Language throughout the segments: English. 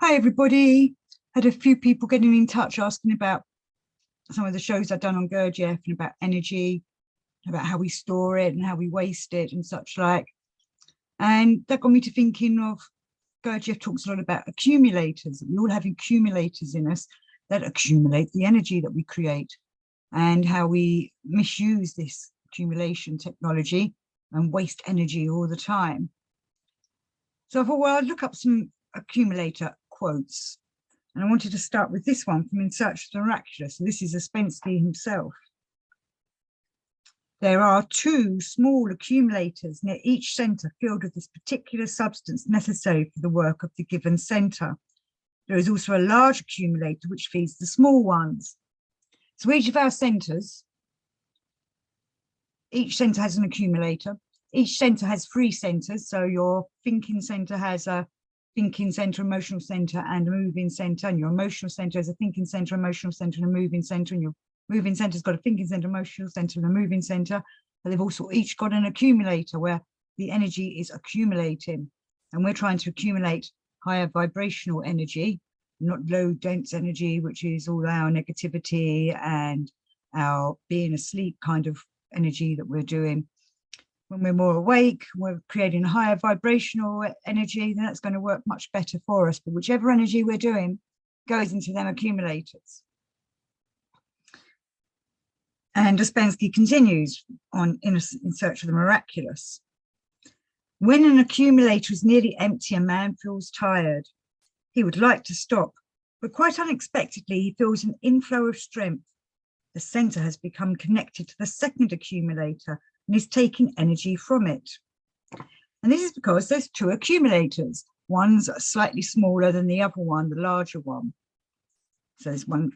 Hi, everybody. Had a few people getting in touch asking about some of the shows I've done on Gurdjieff and about energy, about how we store it and how we waste it and such like. And that got me to thinking of Gurdjieff talks a lot about accumulators. We all have accumulators in us that accumulate the energy that we create and how we misuse this accumulation technology and waste energy all the time. So I thought, well, I'd look up some accumulator quotes. And I wanted to start with this one from In Search of the Miraculous. So this is Ouspensky himself. There are two small accumulators near each center filled with this particular substance necessary for the work of the given center. There is also a large accumulator which feeds the small ones. So each of our centers, each center has an accumulator. Each center has three centers. So your thinking center has a thinking center, emotional center, and a moving center. And your emotional center has a thinking center, emotional center, and a moving center. And your moving center's got a thinking center, emotional center, and a moving center. But they've also each got an accumulator where the energy is accumulating. And we're trying to accumulate higher vibrational energy, not low dense energy, which is all our negativity and our being asleep kind of energy that we're doing. When we're more awake, we're creating a higher vibrational energy, then that's going to work much better for us. But whichever energy we're doing goes into them accumulators. And Ouspensky continues on in Search of the Miraculous. When an accumulator is nearly empty, a man feels tired. He would like to stop, but quite unexpectedly, he feels an inflow of strength. The center has become connected to the second accumulator and is taking energy from it. And this is because there's two accumulators. One's slightly smaller than the other one, the larger one. So there's one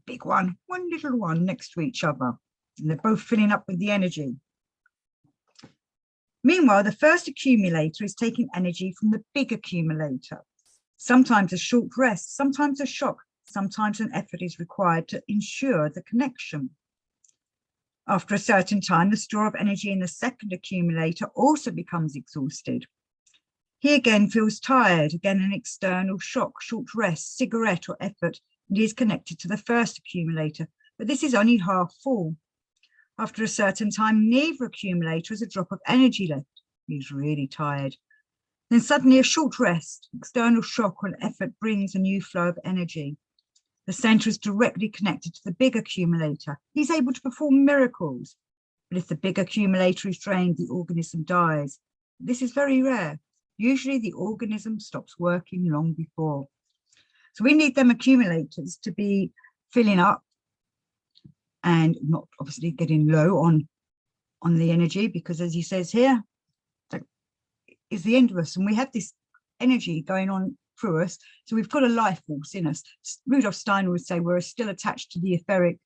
big one, one little one next to each other, and they're both filling up with the energy. Meanwhile, the first accumulator is taking energy from the big accumulator. Sometimes a short rest, sometimes a shock, sometimes an effort is required to ensure the connection. After a certain time, the store of energy in the second accumulator also becomes exhausted. He again feels tired, again an external shock, short rest, cigarette or effort, and he is connected to the first accumulator, but this is only half full. After a certain time, neither accumulator has a drop of energy left. He's really tired. Then suddenly a short rest, external shock or an effort brings a new flow of energy. The center is directly connected to the big accumulator. He's able to perform miracles. But if the big accumulator is drained, the organism dies. This is very rare. Usually the organism stops working long before. So we need them accumulators to be filling up and not obviously getting low on the energy, because as he says here, that is the end of us. And we have this energy going on through us, so we've got a life force in us. Rudolf Steiner would say we're still attached to the etheric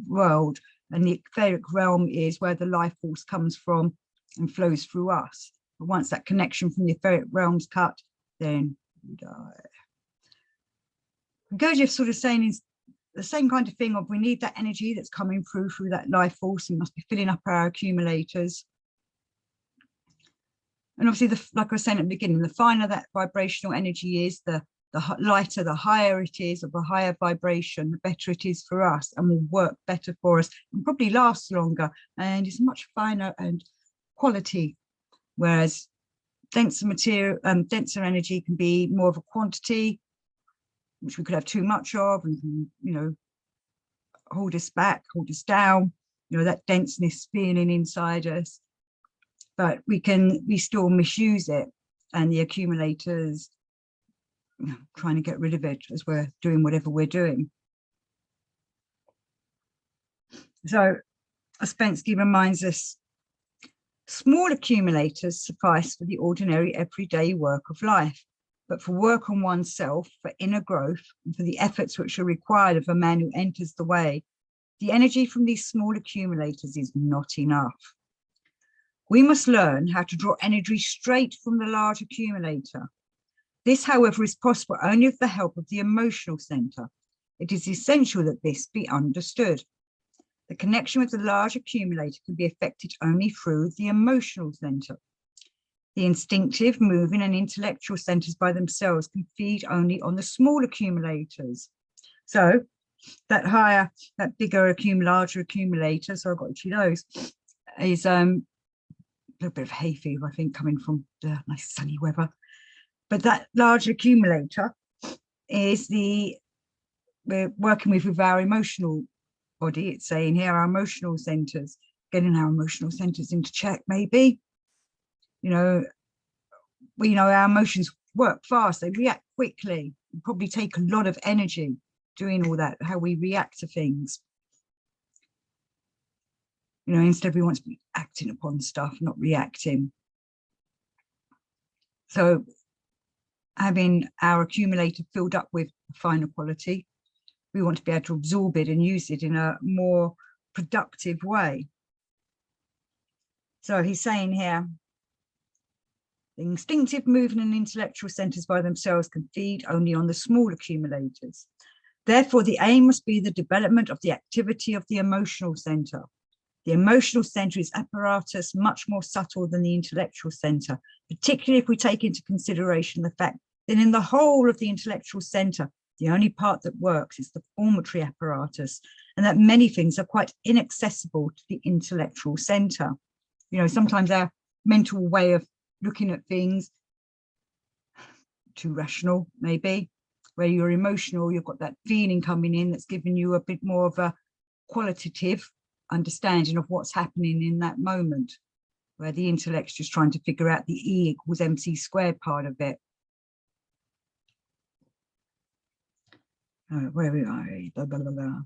world, and the etheric realm is where the life force comes from and flows through us. But once that connection from the etheric realm's cut, then we die. Gurdjieff sort of saying is the same kind of thing of we need that energy that's coming through that life force. We must be filling up our accumulators. And obviously, like I was saying at the beginning, the finer that vibrational energy is, the lighter, the higher it is, of a higher vibration, the better it is for us and will work better for us and probably lasts longer and is much finer and quality. Whereas denser material, denser energy can be more of a quantity, which we could have too much of and can, hold us back, hold us down, that denseness feeling inside us. But we still misuse it, and the accumulators trying to get rid of it as we're doing whatever we're doing. So Ouspensky reminds us, small accumulators suffice for the ordinary everyday work of life, but for work on oneself, for inner growth, and for the efforts which are required of a man who enters the way, the energy from these small accumulators is not enough. We must learn how to draw energy straight from the large accumulator. This, however, is possible only with the help of the emotional center. It is essential that this be understood. The connection with the large accumulator can be effected only through the emotional center. The instinctive, moving and intellectual centers by themselves can feed only on the small accumulators. So that bigger larger accumulator, so I've got to those, is a little bit of hay fever, I think, coming from the nice sunny weather. But that large accumulator is we're working with our emotional body. It's saying here, our emotional centers, getting our emotional centers into check, maybe. You know, we know our emotions work fast, they react quickly, probably take a lot of energy doing all that, how we react to things. You know, instead we want to be acting upon stuff, not reacting. So having our accumulator filled up with finer quality, we want to be able to absorb it and use it in a more productive way. So he's saying here, the instinctive, movement and intellectual centers by themselves can feed only on the small accumulators. Therefore, the aim must be the development of the activity of the emotional center. The emotional center is apparatus much more subtle than the intellectual center, particularly if we take into consideration the fact that in the whole of the intellectual center, the only part that works is the formatory apparatus, and that many things are quite inaccessible to the intellectual center. You know, sometimes our mental way of looking at things, too rational, maybe, where you're emotional, you've got that feeling coming in that's giving you a bit more of a qualitative understanding of what's happening in that moment, where the intellect's just trying to figure out the E equals MC squared part of it. Where we are, blah, blah, blah, blah.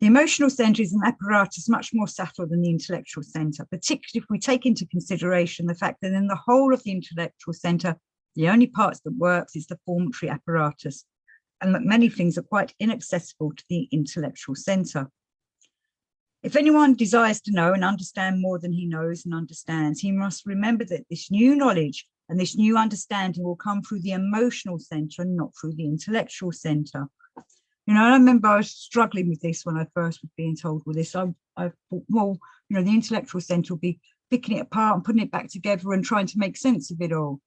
The emotional center is an apparatus much more subtle than the intellectual center, particularly if we take into consideration the fact that in the whole of the intellectual center, the only parts that works is the formatory apparatus, and that many things are quite inaccessible to the intellectual center. If anyone desires to know and understand more than he knows and understands, he must remember that this new knowledge and this new understanding will come through the emotional center and not through the intellectual center. You know, I remember I was struggling with this when I first was being told all this. I thought, well, you know, the intellectual center will be picking it apart and putting it back together and trying to make sense of it all.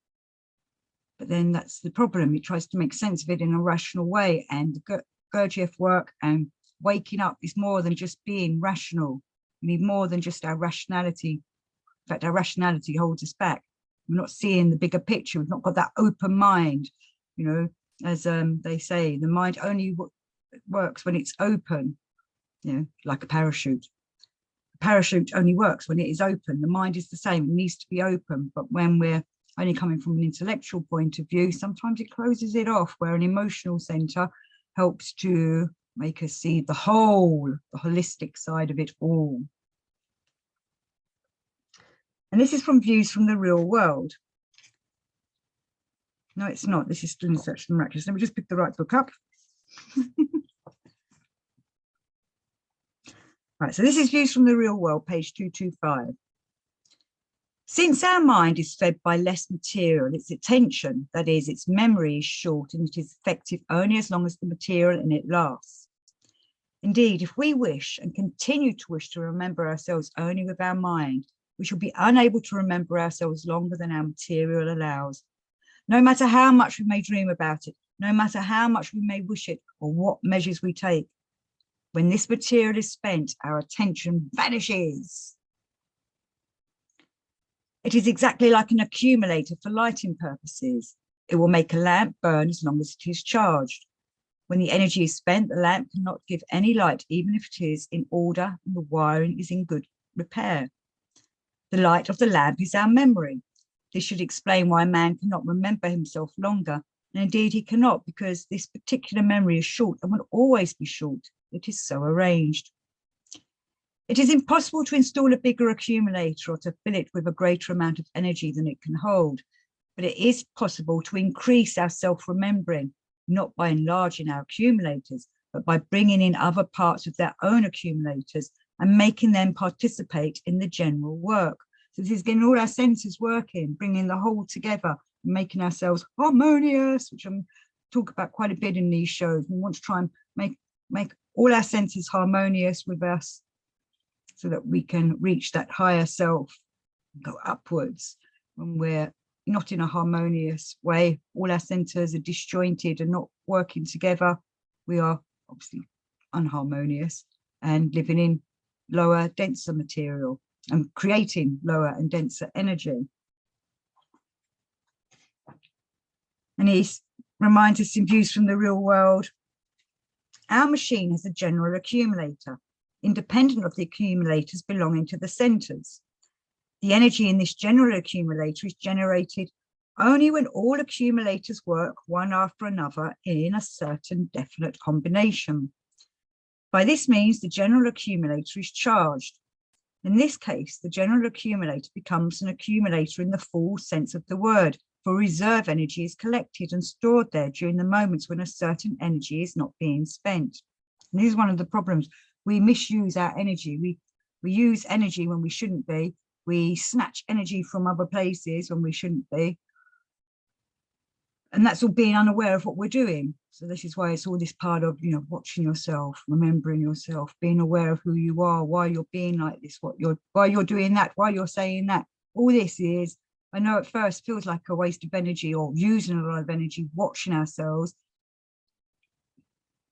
But then that's the problem. It tries to make sense of it in a rational way. And the Gurdjieff work and waking up is more than just being rational. We need more than just our rationality. In fact, our rationality holds us back. We're not seeing the bigger picture. We've not got that open mind. You know, as they say, the mind only works when it's open, you know, like a parachute. A parachute only works when it is open. The mind is the same, it needs to be open. But when we're only coming from an intellectual point of view, sometimes it closes it off, where an emotional center helps to make us see the whole, the holistic side of it all. And this is from Views from the Real World. No, it's not. This is still in Search for the Miraculous. Let me just pick the right book up. Right, so this is Views from the Real World, page 225. Since our mind is fed by less material, its attention, that is, its memory, is short, and it is effective only as long as the material in it lasts. Indeed, if we wish and continue to wish to remember ourselves only with our mind, we shall be unable to remember ourselves longer than our material allows. No matter how much we may dream about it, no matter how much we may wish it, or what measures we take, when this material is spent, our attention vanishes. It is exactly like an accumulator for lighting purposes. It will make a lamp burn as long as it is charged. When the energy is spent, the lamp cannot give any light, even if it is in order and the wiring is in good repair. The light of the lamp is our memory. This should explain why man cannot remember himself longer. And indeed he cannot, because this particular memory is short and will always be short. It is so arranged. It is impossible to install a bigger accumulator or to fill it with a greater amount of energy than it can hold. But it is possible to increase our self-remembering, not by enlarging our accumulators, but by bringing in other parts of their own accumulators and making them participate in the general work. So this is getting all our senses working, bringing the whole together, making ourselves harmonious, which I'm talk about quite a bit in these shows. We want to try and make all our senses harmonious with us so that we can reach that higher self, go upwards. when we're not in a harmonious way, all our centers are disjointed and not working together, we are obviously unharmonious and living in lower, denser material and creating lower and denser energy. And he reminds us in Views from the Real World, our machine has a general accumulator, independent of the accumulators belonging to the centers. The energy in this general accumulator is generated only when all accumulators work one after another in a certain definite combination. By this means, the general accumulator is charged. In this case, the general accumulator becomes an accumulator in the full sense of the word, for reserve energy is collected and stored there during the moments when a certain energy is not being spent. And this is one of the problems. We misuse our energy. We use energy when we shouldn't be. We snatch energy from other places when we shouldn't be. And that's all being unaware of what we're doing. So this is why it's all this part of, you know, watching yourself, remembering yourself, being aware of who you are, why you're being like this, why you're doing that, why you're saying that. All this is, I know at first feels like a waste of energy or using a lot of energy, watching ourselves.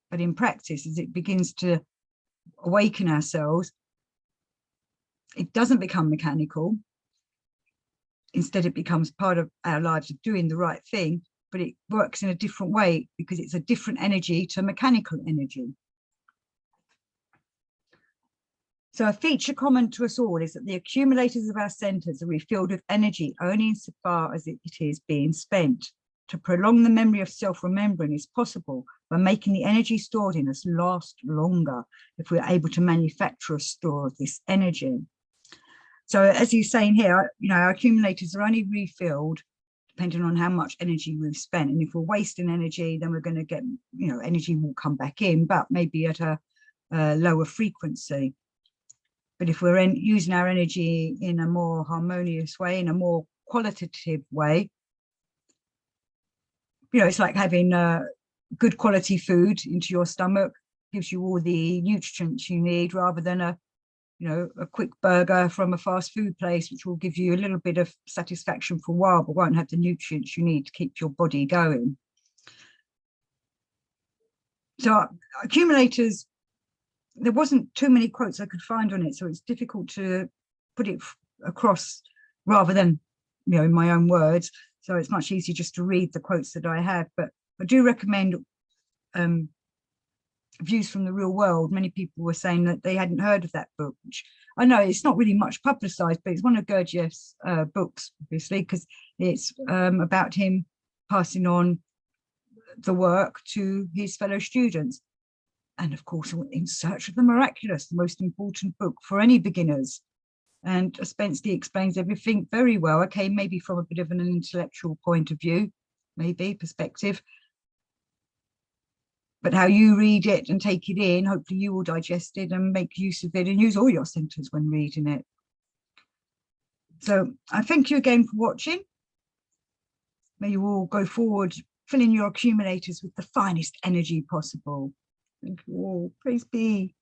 But in practice, as it begins to awaken ourselves, it doesn't become mechanical. Instead, it becomes part of our lives of doing the right thing, but it works in a different way because it's a different energy to mechanical energy. So a feature common to us all is that the accumulators of our centers are refilled with energy only insofar as it is being spent. To prolong the memory of self-remembering is possible by making the energy stored in us last longer if we're able to manufacture a store of this energy. So as he's saying here, you know, our accumulators are only refilled depending on how much energy we've spent. And if we're wasting energy, then we're going to get, you know, energy will come back in, but maybe at a lower frequency. But if we're using our energy in a more harmonious way, in a more qualitative way, you know, it's like having good quality food into your stomach, gives you all the nutrients you need, rather than a quick burger from a fast food place, which will give you a little bit of satisfaction for a while, but won't have the nutrients you need to keep your body going. So accumulators, there wasn't too many quotes I could find on it, so it's difficult to put it across rather than, you know, in my own words. So it's much easier just to read the quotes that I have, but I do recommend Views from the Real World. Many people were saying that they hadn't heard of that book, which I know it's not really much publicized, but it's one of Gurdjieff's books, obviously, because it's about him passing on the work to his fellow students. And of course, In Search of the Miraculous, the most important book for any beginners. And Ouspensky explains everything very well. Okay, maybe from a bit of an intellectual point of view, maybe perspective. But how you read it and take it in, hopefully you will digest it and make use of it and use all your centers when reading it. So I thank you again for watching. May you all go forward, filling your accumulators with the finest energy possible. Thank you all. Praise be.